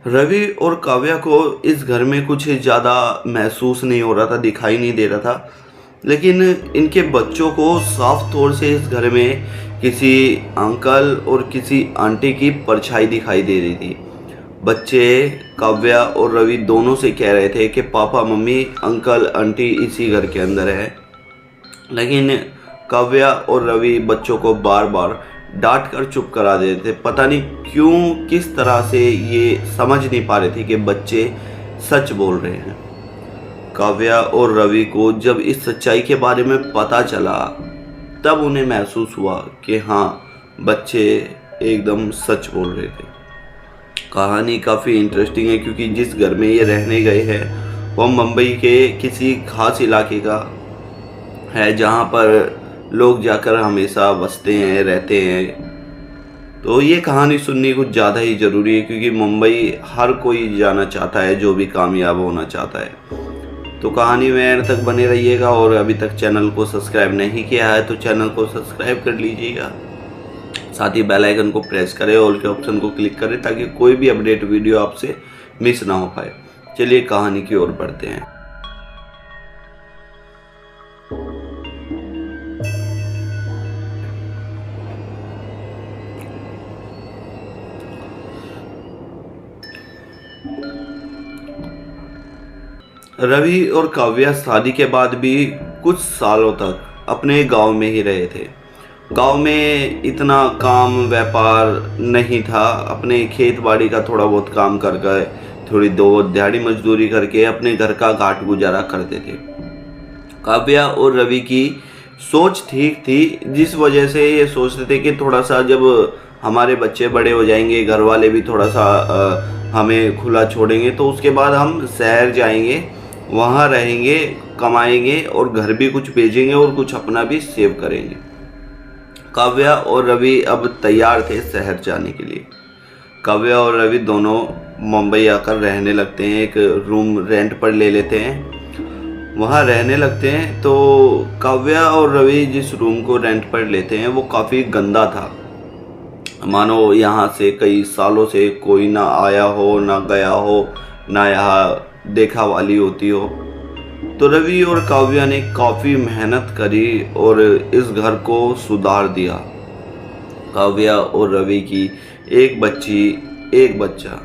रवि और काव्या को इस घर में कुछ ज़्यादा महसूस नहीं हो रहा था, दिखाई नहीं दे रहा था। लेकिन इनके बच्चों को साफ तौर से इस घर में किसी अंकल और किसी आंटी की परछाई दिखाई दे रही थी। बच्चे काव्या और रवि दोनों से कह रहे थे कि पापा मम्मी अंकल आंटी इसी घर के अंदर है। लेकिन काव्या और रवि बच्चों को बार बार डांट कर चुप करा देते थे। पता नहीं क्यों, किस तरह से ये समझ नहीं पा रहे थे कि बच्चे सच बोल रहे हैं। काव्या और रवि को जब इस सच्चाई के बारे में पता चला, तब उन्हें महसूस हुआ कि हाँ, बच्चे एकदम सच बोल रहे थे। कहानी काफ़ी इंटरेस्टिंग है क्योंकि जिस घर में ये रहने गए हैं वो मुंबई के किसी खास इलाके का है, जहाँ पर लोग जाकर हमेशा बसते हैं, रहते हैं। तो ये कहानी सुननी कुछ ज़्यादा ही ज़रूरी है क्योंकि मुंबई हर कोई जाना चाहता है जो भी कामयाब होना चाहता है। तो कहानी में एंड तक बने रहिएगा, और अभी तक चैनल को सब्सक्राइब नहीं किया है तो चैनल को सब्सक्राइब कर लीजिएगा। साथ ही बेल आइकन को प्रेस करें, ऑल के ऑप्शन को क्लिक करें ताकि कोई भी अपडेट वीडियो आपसे मिस ना हो पाए। चलिए कहानी की ओर बढ़ते हैं। रवि और काव्या शादी के बाद भी कुछ सालों तक अपने गांव में ही रहे थे। गांव में इतना काम व्यापार नहीं था। अपने खेत बाड़ी का थोड़ा बहुत काम कर गए, थोड़ी दो दिहाड़ी मजदूरी करके अपने घर का घाट गुजारा करते थे। काव्या और रवि की सोच ठीक थी, जिस वजह से ये सोचते थे कि थोड़ा सा जब हमारे बच्चे बड़े हो जाएंगे, घर वाले भी थोड़ा सा हमें खुला छोड़ेंगे, तो उसके बाद हम शहर जाएंगे, वहाँ रहेंगे, कमाएंगे और घर भी कुछ भेजेंगे और कुछ अपना भी सेव करेंगे। काव्या और रवि अब तैयार थे शहर जाने के लिए। काव्या और रवि दोनों मुंबई आकर रहने लगते हैं, एक रूम रेंट पर ले लेते हैं, वहाँ रहने लगते हैं। तो काव्या और रवि जिस रूम को रेंट पर लेते हैं वो काफ़ी गंदा था, मानो यहाँ से कई सालों से कोई ना आया हो, ना गया हो, ना यहाँ देखा वाली होती हो। तो रवि और काव्या ने काफ़ी मेहनत करी और इस घर को सुधार दिया। काव्या और रवि की एक बच्ची, एक बच्चा,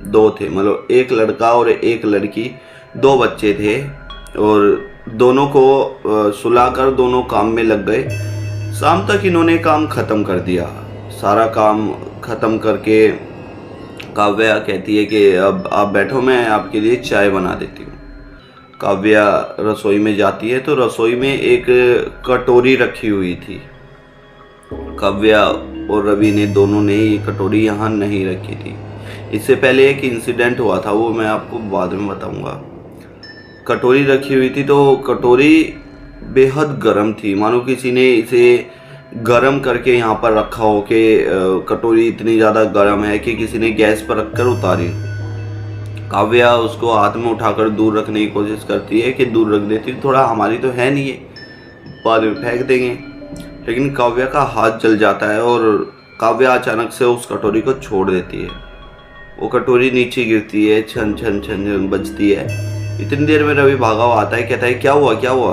दो थे, मतलब एक लड़का और एक लड़की, दो बच्चे थे। और दोनों को सुलाकर दोनों काम में लग गए। शाम तक इन्होंने काम ख़त्म कर दिया। सारा काम ख़त्म करके काव्या कहती है कि अब आप बैठो, मैं आपके लिए चाय बना देती हूँ। काव्या रसोई में जाती है तो रसोई में एक कटोरी रखी हुई थी। काव्या और रवि ने दोनों ने ये कटोरी यहाँ नहीं रखी थी। इससे पहले एक इंसिडेंट हुआ था, वो मैं आपको बाद में बताऊंगा। कटोरी रखी हुई थी तो कटोरी बेहद गर्म थी, मानो किसी ने इसे गर्म करके यहाँ पर रखा हो कि कटोरी इतनी ज़्यादा गर्म है कि किसी ने गैस पर रखकर उतारी। काव्या उसको हाथ में उठाकर दूर रखने की कोशिश करती है कि दूर रख देती, थोड़ा हमारी तो है नहीं है, बाद में फेंक देंगे। लेकिन काव्या का हाथ जल जाता है और काव्या अचानक से उस कटोरी को छोड़ देती है। वो कटोरी नीचे गिरती है, छन छन छन छन बजती है। इतनी देर में रवि भागा हुआ आता है, कहता है क्या हुआ क्या हुआ।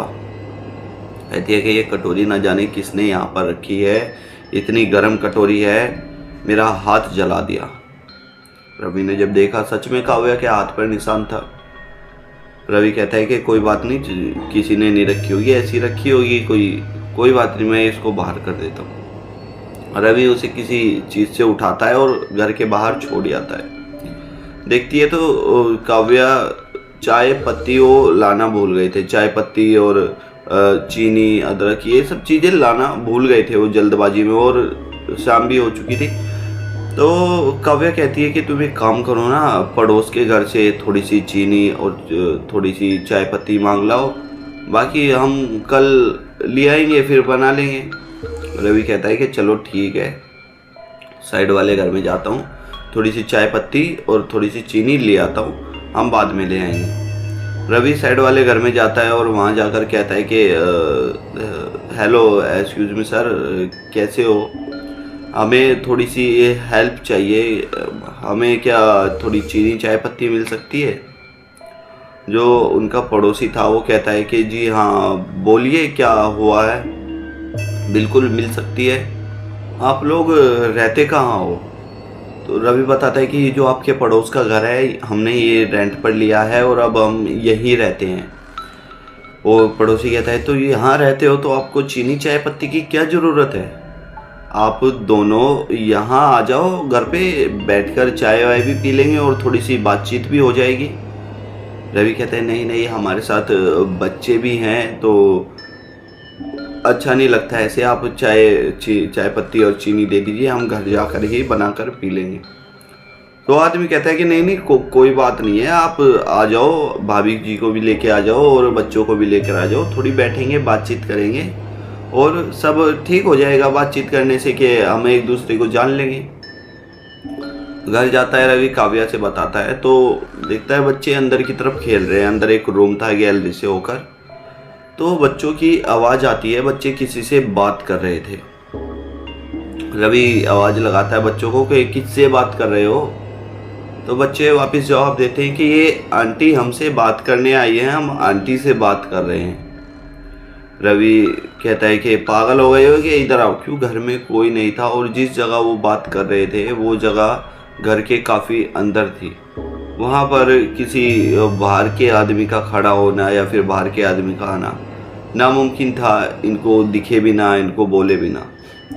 कहती है कि ये कटोरी ना जाने किसने यहाँ पर रखी है, इतनी गर्म कटोरी है, मेरा हाथ जला दिया। रवि ने जब देखा, सच में काव्या के हाथ पर निशान था। रवि कहता है कि कोई बात नहीं, किसी ने नहीं रखी होगी, ऐसी रखी होगी, कोई बात नहीं, मैं इसको बाहर कर देता हूँ। रवि उसे किसी चीज़ से उठाता है और घर के बाहर छोड़ जाता है। देखती है तो काव्या चाय पत्ती वो लाना भूल गए थे। चाय पत्ती और चीनी, अदरक, ये सब चीज़ें लाना भूल गए थे वो जल्दबाजी में, और शाम भी हो चुकी थी। तो काव्या कहती है कि तुम एक काम करो ना, पड़ोस के घर से थोड़ी सी चीनी और थोड़ी सी चाय पत्ती मांग लाओ, बाकी हम कल ले आएंगे, फिर बना लेंगे। रवि कहता है कि चलो ठीक है, साइड वाले घर में जाता हूँ, थोड़ी सी चाय पत्ती और थोड़ी सी चीनी ले आता हूँ, हम बाद में ले आएंगे। रवि साइड वाले घर में जाता है और वहाँ जाकर कहता है कि हेलो, एक्सक्यूज मी सर, कैसे हो। हमें थोड़ी सी हेल्प चाहिए, हमें क्या थोड़ी चीनी चाय पत्ती मिल सकती है? जो उनका पड़ोसी था वो कहता है कि जी हाँ, बोलिए क्या हुआ है, बिल्कुल मिल सकती है। आप लोग रहते कहाँ हो? तो रवि बताता है कि ये जो आपके पड़ोस का घर है, हमने ये रेंट पर लिया है और अब हम यहीं रहते हैं। वो पड़ोसी कहता है तो यहाँ रहते हो तो आपको चीनी चाय पत्ती की क्या ज़रूरत है? आप दोनों यहाँ आ जाओ, घर पे बैठकर चाय वाय भी पी लेंगे और थोड़ी सी बातचीत भी हो जाएगी। रवि कहता है नहीं नहीं, हमारे साथ बच्चे भी हैं तो अच्छा नहीं लगता ऐसे, आप चाय पत्ती और चीनी दे दीजिए, हम घर जाकर ही बनाकर पी लेंगे। तो आदमी कहता है कि नहीं नहीं, कोई बात नहीं है, आप आ जाओ, भाभी जी को भी लेके आ जाओ और बच्चों को भी लेकर आ जाओ, थोड़ी बैठेंगे बातचीत करेंगे और सब ठीक हो जाएगा बातचीत करने से कि हम एक दूसरे को जान लेंगे। घर जाता है रवि, काव्या से बताता है तो देखता है बच्चे अंदर की तरफ खेल रहे हैं। अंदर एक रूम था गैलरी से होकर, तो बच्चों की आवाज़ आती है, बच्चे किसी से बात कर रहे थे। रवि आवाज़ लगाता है बच्चों को कि किससे बात कर रहे हो? तो बच्चे वापस जवाब देते हैं कि ये आंटी हमसे बात करने आई है, हम आंटी से बात कर रहे हैं। रवि कहता है कि पागल हो गए हो कि इधर आओ। क्यों? घर में कोई नहीं था और जिस जगह वो बात कर रहे थे वो जगह घर के काफ़ी अंदर थी। वहाँ पर किसी बाहर के आदमी का खड़ा होना या फिर बाहर के आदमी का आना नामुमकिन था। इनको दिखे बिना, इनको बोले बिना,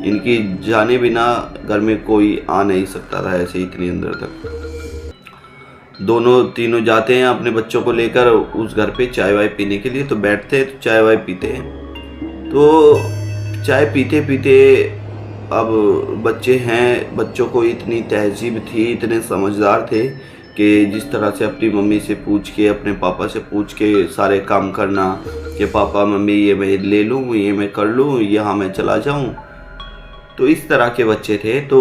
इनकी जाने बिना घर में कोई आ नहीं सकता था ऐसे इतनी अंदर तक। दोनों तीनों जाते हैं अपने बच्चों को लेकर उस घर पे चाय वाय पीने के लिए। तो बैठते हैं तो चाय वाय पीते हैं। तो चाय पीते पीते अब बच्चे हैं, बच्चों को इतनी तहजीब थी, इतने समझदार थे कि जिस तरह से अपनी मम्मी से पूछ के, अपने पापा से पूछ के सारे काम करना कि पापा मम्मी ये मैं ले लूँ, ये मैं कर लूँ, यहाँ मैं चला जाऊँ, तो इस तरह के बच्चे थे। तो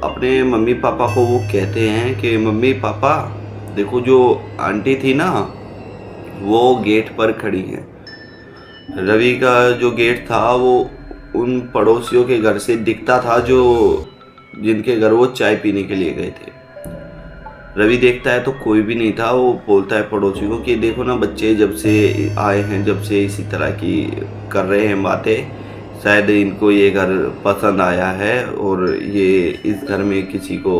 अपने मम्मी पापा को वो कहते हैं कि मम्मी पापा देखो, जो आंटी थी ना वो गेट पर खड़ी है। रवि का जो गेट था वो उन पड़ोसियों के घर से दिखता था जो जिनके घर वो चाय पीने के लिए गए थे। रवि देखता है तो कोई भी नहीं था। वो बोलता है पड़ोसी को कि देखो ना, बच्चे जब से आए हैं, जब से इसी तरह की कर रहे हैं बातें, शायद इनको ये घर पसंद आया है और ये इस घर में किसी को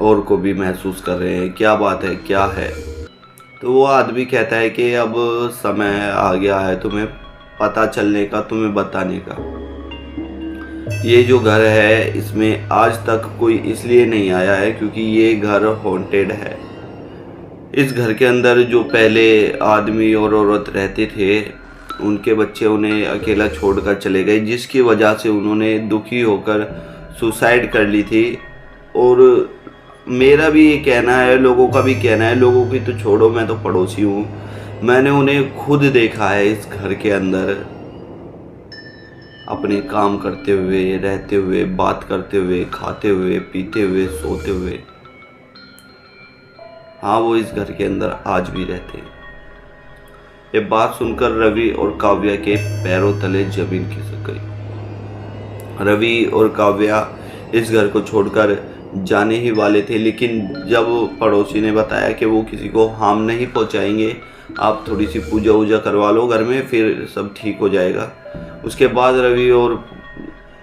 और को भी महसूस कर रहे हैं। क्या बात है, क्या है? तो वो आदमी कहता है कि अब समय आ गया है तुम्हें पता चलने का, तुम्हें बताने का। ये जो घर है इसमें आज तक कोई इसलिए नहीं आया है क्योंकि ये घर हॉन्टेड है। इस घर के अंदर जो पहले आदमी और औरत रहते थे, उनके बच्चे उन्हें अकेला छोड़कर चले गए, जिसकी वजह से उन्होंने दुखी होकर सुसाइड कर ली थी। और मेरा भी ये कहना है, लोगों का भी कहना है, लोगों की तो छोड़ो, मैं तो पड़ोसी हूँ, मैंने उन्हें खुद देखा है इस घर के अंदर अपने काम करते हुए, रहते हुए, बात करते हुए, खाते हुए, पीते हुए, सोते हुए। हाँ, वो इस घर के अंदर आज भी रहते हैं। ये बात सुनकर रवि और काव्या के पैरों तले जमीन खिसक गई। रवि और काव्या इस घर को छोड़कर जाने ही वाले थे, लेकिन जब पड़ोसी ने बताया कि वो किसी को हार्म नहीं पहुंचाएंगे, आप थोड़ी सी पूजा वूजा करवा लो घर में, फिर सब ठीक हो जाएगा। उसके बाद रवि और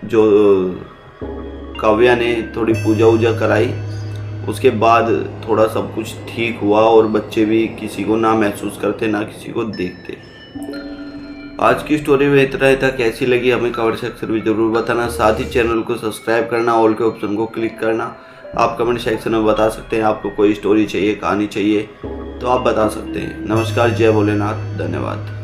जो काव्या ने थोड़ी पूजा वूजा कराई। उसके बाद थोड़ा सब कुछ ठीक हुआ और बच्चे भी किसी को ना महसूस करते, ना किसी को देखते। आज की स्टोरी में इतना ही था। कैसी लगी हमें कमेंट सेक्शन में ज़रूर बताना। साथ ही चैनल को सब्सक्राइब करना, ऑल के ऑप्शन को क्लिक करना। आप कमेंट सेक्शन में बता सकते हैं आपको कोई स्टोरी चाहिए, कहानी चाहिए तो आप बता सकते हैं। नमस्कार, जय भोलेनाथ, धन्यवाद।